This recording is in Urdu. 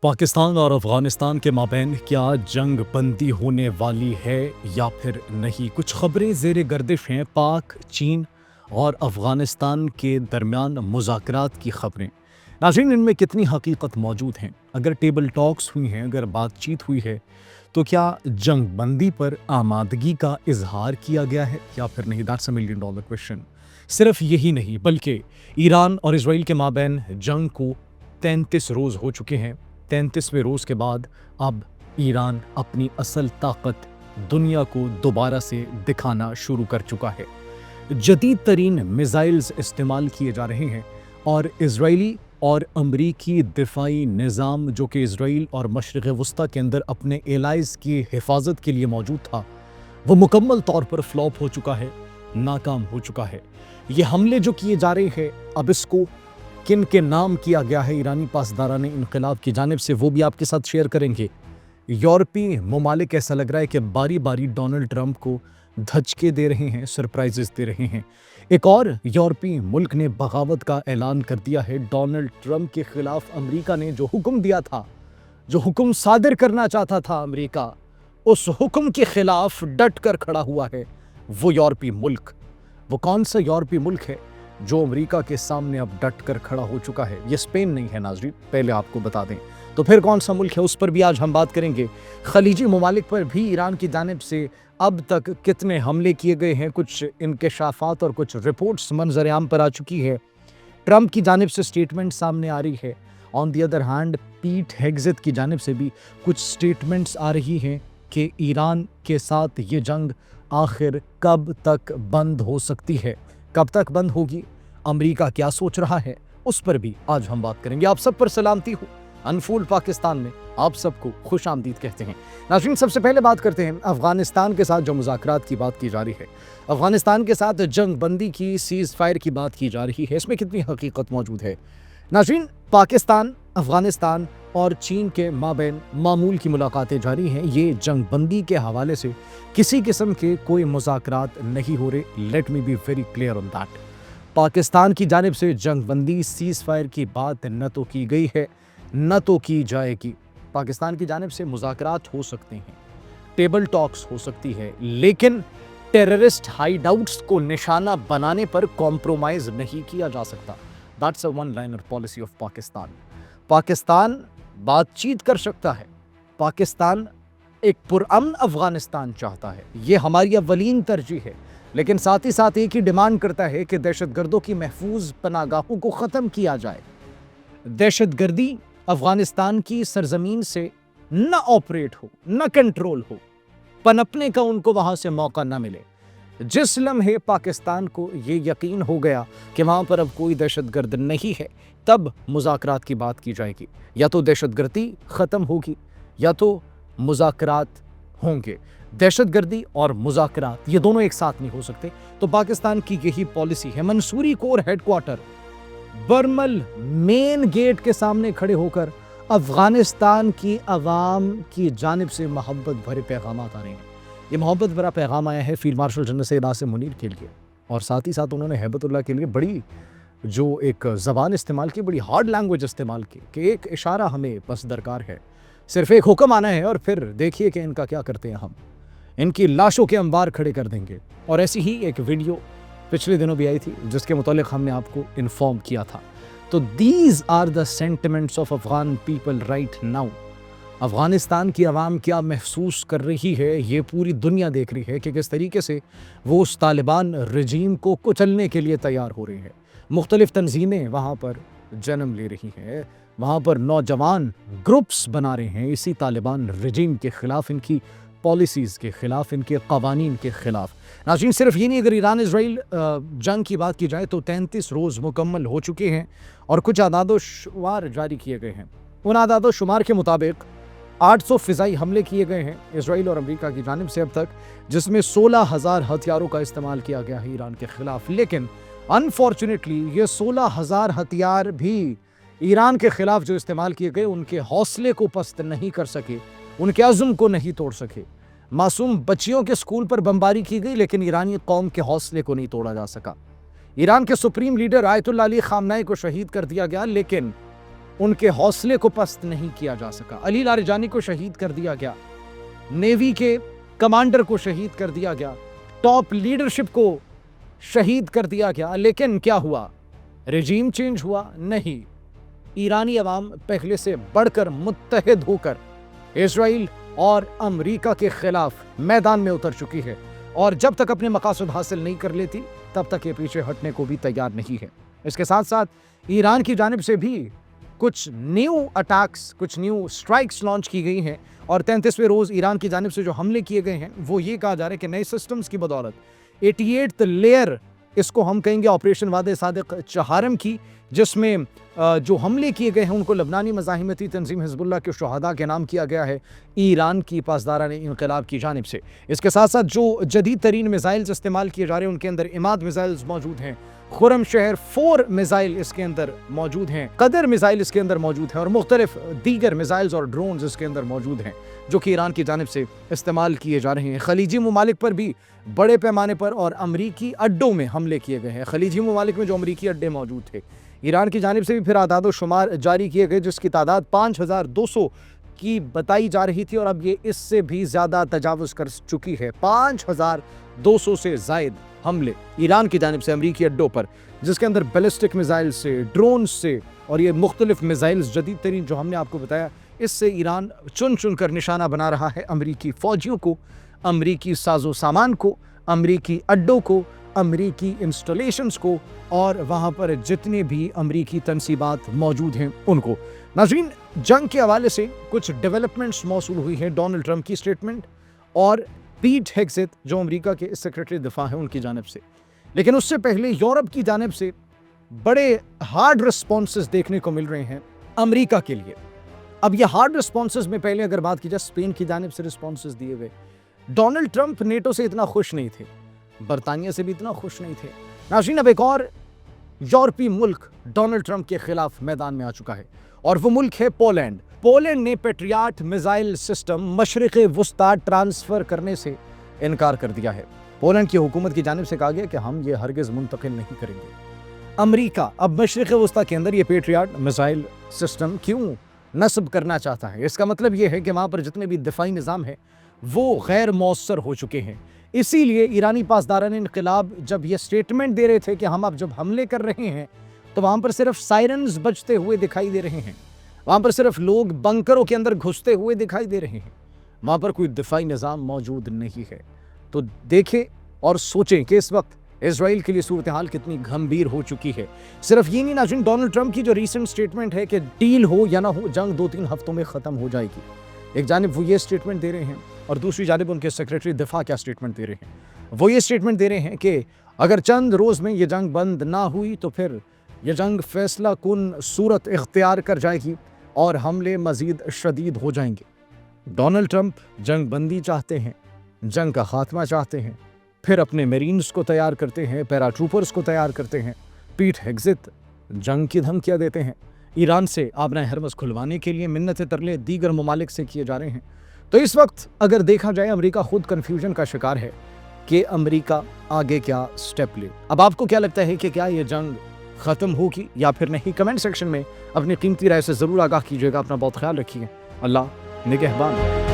پاکستان اور افغانستان کے مابین کیا جنگ بندی ہونے والی ہے یا پھر نہیں؟ کچھ خبریں زیر گردش ہیں پاک، چین اور افغانستان کے درمیان مذاکرات کی خبریں۔ ناظرین، ان میں کتنی حقیقت موجود ہیں؟ اگر ٹیبل ٹاکس ہوئی ہیں، اگر بات چیت ہوئی ہے تو کیا جنگ بندی پر آمادگی کا اظہار کیا گیا ہے یا پھر نہیں؟ That's a million dollar question. صرف یہی نہیں بلکہ ایران اور اسرائیل کے مابین جنگ کو 33 روز ہو چکے ہیں۔ 33ویں روز کے بعد اب ایران اپنی اصل طاقت دنیا کو دوبارہ سے دکھانا شروع کر چکا ہے۔ جدید ترین میزائلز استعمال کیے جا رہے ہیں اور اسرائیلی اور امریکی دفاعی نظام جو کہ اسرائیل اور مشرق وسطیٰ کے اندر اپنے ایلائز کی حفاظت کے لیے موجود تھا، وہ مکمل طور پر فلاپ ہو چکا ہے، ناکام ہو چکا ہے۔ یہ حملے جو کیے جا رہے ہیں، اب اس کو کن کے نام کیا گیا ہے ایرانی پاسداران انقلاب کی جانب سے، وہ بھی آپ کے ساتھ شیئر کریں گے۔ یورپی ممالک ایسا لگ رہا ہے کہ باری باری ڈونلڈ ٹرمپ کو دھچکے دے رہے ہیں، سرپرائزز دے رہے ہیں۔ ایک اور یورپی ملک نے بغاوت کا اعلان کر دیا ہے ڈونلڈ ٹرمپ کے خلاف۔ امریکہ نے جو حکم دیا تھا، جو حکم صادر کرنا چاہتا تھا امریکہ، اس حکم کے خلاف ڈٹ کر کھڑا ہوا ہے وہ یورپی ملک۔ وہ کون سا یورپی ملک ہے جو امریکہ کے سامنے اب ڈٹ کر کھڑا ہو چکا ہے؟ یہ اسپین نہیں ہے ناظرین، پہلے آپ کو بتا دیں۔ تو پھر کون سا ملک ہے، اس پر بھی آج ہم بات کریں گے۔ خلیجی ممالک پر بھی ایران کی جانب سے اب تک کتنے حملے کیے گئے ہیں، کچھ انکشافات اور کچھ رپورٹس منظر عام پر آ چکی ہے۔ ٹرمپ کی جانب سے سٹیٹمنٹ سامنے آ رہی ہے، آن دی ادر ہینڈ پیٹ ہیگزت کی جانب سے بھی کچھ سٹیٹمنٹس آ رہی ہیں کہ ایران کے ساتھ یہ جنگ آخر کب تک بند ہو سکتی ہے، کب تک بند ہوگی، امریکہ کیا سوچ رہا ہے، اس پر بھی آج ہم بات کریں گے۔ آپ سب پر سلامتی ہو، انفول پاکستان میں آپ سب کو خوش آمدید کہتے ہیں۔ ناظرین، سب سے پہلے بات کرتے ہیں افغانستان کے ساتھ جو مذاکرات کی بات کی جا رہی ہے، افغانستان کے ساتھ جنگ بندی کی، سیز فائر کی بات کی جا رہی ہے، اس میں کتنی حقیقت موجود ہے؟ ناظرین، پاکستان، افغانستان اور چین کے مابین معمول کی ملاقاتیں جاری ہیں۔ یہ جنگ بندی کے حوالے سے کسی قسم کے کوئی مذاکرات نہیں ہو رہے۔ Let me be very clear on that. Pakistan کی جانب سے جنگ بندی، سیز فائر کی بات نہ تو کی گئی ہے، نہ تو کی جائے گی۔ پاکستان کی جانب سے مذاکرات ہو سکتے ہیں، ٹیبل ٹاکس ہو سکتی ہے، لیکن ٹیررسٹ ہائیڈ آؤٹس کو نشانہ بنانے پر کمپرومائز نہیں کیا جا سکتا۔ That's a one liner policy of Pakistan. Pakistan بات چیت کر سکتا ہے، پاکستان ایک پرامن افغانستان چاہتا ہے، یہ ہماری اولین ترجیح ہے، لیکن ساتھ ہی ساتھ ایک ہی ڈیمانڈ کرتا ہے کہ دہشت گردوں کی محفوظ پناہ گاہوں کو ختم کیا جائے۔ دہشت گردی افغانستان کی سرزمین سے نہ آپریٹ ہو، نہ کنٹرول ہو، پنپنے کا ان کو وہاں سے موقع نہ ملے۔ جس لمحے پاکستان کو یہ یقین ہو گیا کہ وہاں پر اب کوئی دہشت گرد نہیں ہے، تب مذاکرات کی بات کی جائے گی۔ یا تو دہشت گردی ختم ہوگی یا تو مذاکرات ہوں گے۔ دہشت گردی اور مذاکرات یہ دونوں ایک ساتھ نہیں ہو سکتے۔ تو پاکستان کی یہی پالیسی ہے۔ منصوری کور ہیڈ کوارٹر برمل مین گیٹ کے سامنے کھڑے ہو کر افغانستان کی عوام کی جانب سے محبت بھرے پیغامات آ رہے ہیں۔ یہ محبت بھرا پیغام آیا ہے field marshal general Syed Asim Munir کے لیے، اور ساتھ ہی ساتھ انہوں نے ہیبت اللہ کے لیے بڑی جو ایک زبان استعمال کی، بڑی ہارڈ لینگویج استعمال کی کہ ایک اشارہ ہمیں بس درکار ہے، صرف ایک حکم آنا ہے اور پھر دیکھیے کہ ان کا کیا کرتے ہیں، ہم ان کی لاشوں کے انبار کھڑے کر دیں گے۔ اور ایسی ہی ایک ویڈیو پچھلے دنوں بھی آئی تھی جس کے متعلق ہم نے آپ کو انفارم کیا تھا۔ تو these are the sentiments of Afghan people right now. Afghanistan کی عوام کیا محسوس کر رہی ہے، یہ پوری دنیا دیکھ رہی ہے کہ کس طریقے سے وہ اس طالبان رجیم کو کچلنے کے لیے تیار ہو رہے ہیں۔ مختلف تنظیمیں وہاں پر جنم لے رہی ہیں، وہاں پر نوجوان گروپس بنا رہے ہیں اسی طالبان رجیم کے خلاف، ان کی پالیسیز کے خلاف، ان کے قوانین کے خلاف۔ ناظرین، صرف یہ نہیں، اگر ایران اسرائیل جنگ کی بات کی جائے تو 33 روز مکمل ہو چکے ہیں اور کچھ اعداد و شمار جاری کیے گئے ہیں۔ ان اعداد و شمار کے مطابق 800 فضائی حملے کیے گئے ہیں اسرائیل اور امریکہ کی جانب سے اب تک، جس میں 16,000 ہتھیاروں کا استعمال کیا گیا ہے ایران کے خلاف۔ لیکن انفارچونیٹلی یہ 16,000 ہتھیار بھی ایران کے خلاف جو استعمال کیے گئے ان کے حوصلے کو پست نہیں کر سکے، ان کے عزم کو نہیں توڑ سکے۔ معصوم بچیوں کے سکول پر بمباری کی گئی لیکن ایرانی قوم کے حوصلے کو نہیں توڑا جا سکا۔ ایران کے سپریم لیڈر آیت اللہ علی خامنہ ای کو شہید کر دیا گیا لیکن ان کے حوصلے کو پست نہیں کیا جا سکا۔ علی لاریجانی کو شہید کر دیا گیا، نیوی کے کمانڈر کو شہید کر دیا گیا، ٹاپ لیڈرشپ کو شہید کر دیا گیا، لیکن کیا ہوا؟ رجیم چینج ہوا؟ نہیں۔ ایرانی عوام پہلے سے بڑھ کر متحد ہو کر اسرائیل اور امریکہ کے خلاف میدان میں اتر چکی ہے، اور جب تک اپنے مقاصد حاصل نہیں کر لیتی تب تک یہ پیچھے ہٹنے کو بھی تیار نہیں ہے۔ اس کے ساتھ ساتھ ایران کی جانب سے بھی کچھ نیو اٹیکس، کچھ نیو سٹرائکس لانچ کی گئی ہیں، اور 33ویں روز ایران کی جانب سے جو حملے کیے گئے ہیں وہ یہ کہا جا رہا ہے کہ نئے سسٹمز کی بدولت 88th لیئر، اس کو ہم کہیں گے آپریشن وعد صادق چہارم کی، جس میں جو حملے کیے گئے ہیں ان کو لبنانی مزاحمتی تنظیم حزب اللہ کے شہداء کے نام کیا گیا ہے ایران کی پاسداران انقلاب کی جانب سے۔ اس کے ساتھ ساتھ جو جدید ترین میزائلز استعمال کیے جا رہے ہیں ان کے اندر عماد میزائلز موجود ہیں، خرم شہر 4 میزائل اس کے اندر موجود ہیں، قدر میزائل اس کے اندر موجود ہیں، اور مختلف دیگر میزائلز اور ڈرونز اس کے اندر موجود ہیں جو کہ ایران کی جانب سے استعمال کیے جا رہے ہیں۔ خلیجی ممالک پر بھی بڑے پیمانے پر اور امریکی اڈوں میں حملے کیے گئے ہیں۔ خلیجی ممالک میں جو امریکی اڈے موجود تھے، ایران کی جانب سے بھی پھر اعداد و شمار جاری کیے گئے جس کی تعداد 5200 کی بتائی جا رہی تھی، اور اب یہ اس سے بھی زیادہ تجاوز کر چکی ہے۔ 5200 سے زائد حملے ایران کی جانب سے امریکی اڈوں پر، جس کے اندر بیلسٹک میزائل سے، ڈرون سے، اور یہ مختلف میزائلز جدید ترین جو ہم نے آپ کو بتایا، اس سے ایران چن چن کر نشانہ بنا رہا ہے امریکی فوجیوں کو، امریکی ساز و سامان کو، امریکی اڈوں کو، امریکی انسٹالیشنز کو، اور وہاں پر جتنے بھی امریکی تنصیبات موجود ہیں ان کو۔ ناظرین، جنگ کے حوالے سے کچھ ڈیولپمنٹس موصول ہوئی ہیں ڈونلڈ ٹرمپ کی سٹیٹمنٹ اور پیٹ ہیگزیت جو امریکہ کے سیکرٹری دفاع ہیں ان کی جانب سے، لیکن اس سے پہلے یورپ کی جانب سے بڑے ہارڈ رسپانسز دیکھنے کو مل رہے ہیں امریکہ کے لیے۔ اب یہ ہارڈ رسپانسز میں پہلے اگر بات کی جائے، اسپین کی جانب سے رسپانسز دیے گئے۔ ڈونلڈ ٹرمپ نیٹو سے اتنا خوش نہیں تھے، برطانیہ سے بھی اتنا خوش نہیں تھے۔ ناظرین، اب ایک اور یورپی ملک ڈونلڈ ٹرمپ کے خلاف میدان میں آ چکا ہے، اور وہ ملک ہے پولینڈ۔ پولینڈ نے پیٹریاٹ میزائل سسٹم مشرق وسطی ٹرانسفر کرنے سے انکار کر دیا ہے۔ پولینڈ کی حکومت کی جانب سے کہا گیا کہ ہم یہ ہرگز منتقل نہیں کریں گے۔ امریکہ اب مشرق وسطی کے اندر یہ پیٹریاٹ میزائل سسٹم کیوں نصب کرنا چاہتا ہے؟ اس کا مطلب یہ ہے کہ وہاں پر جتنے بھی دفاعی نظام ہیں وہ غیر مؤثر ہو چکے ہیں۔ اسی لیے ایرانی پاسداران انقلاب جب یہ سٹیٹمنٹ دے رہے تھے کہ ہم اب جب حملے کر رہے ہیں تو وہاں پر صرف سائرنز بجتے ہوئے دکھائی دے رہے ہیں، وہاں پر صرف لوگ بنکروں کے اندر گھستے ہوئے دکھائی دے رہے ہیں، وہاں پر کوئی دفاعی نظام موجود نہیں ہے۔ تو دیکھیں اور سوچیں کہ اس وقت اسرائیل کے لیے صورتحال کتنی گھمبیر ہو چکی ہے۔ صرف یہ نہیں ناظرین، ڈونلڈ ٹرمپ کی جو ریسنٹ سٹیٹمنٹ ہے کہ ڈیل ہو یا نہ ہو، جنگ 2-3 ہفتوں میں ختم ہو جائے گی، ایک جانب وہ یہ سٹیٹمنٹ دے رہے ہیں اور دوسری جانب ان کے سیکرٹری دفاع کیا سٹیٹمنٹ دے رہے ہیں؟ وہ یہ سٹیٹمنٹ دے رہے ہیں کہ اگر چند روز میں یہ جنگ بند نہ ہوئی تو پھر یہ جنگ فیصلہ کن صورت اختیار کر جائے گی اور حملے مزید شدید ہو جائیں گے۔ ڈونلڈ ٹرمپ جنگ بندی چاہتے ہیں، جنگ کا خاتمہ چاہتے ہیں، پھر اپنے میرینز کو تیار کرتے ہیں، پیرا ٹروپرز کو تیار کرتے ہیں، پیٹ ہیگزت جنگ کی دھمکیاں دیتے ہیں، ایران سے آبرہ ہرمز کھلوانے کے لیے منت ترلے دیگر ممالک سے کیے جا رہے ہیں۔ تو اس وقت اگر دیکھا جائے امریکہ خود کنفیوژن کا شکار ہے کہ امریکہ آگے کیا سٹیپ لے۔ اب آپ کو کیا لگتا ہے کہ کیا یہ جنگ ختم ہوگی یا پھر نہیں؟ کمنٹ سیکشن میں اپنی قیمتی رائے سے ضرور آگاہ کیجیے گا۔ اپنا بہت خیال رکھیے۔ اللہ نگہبان۔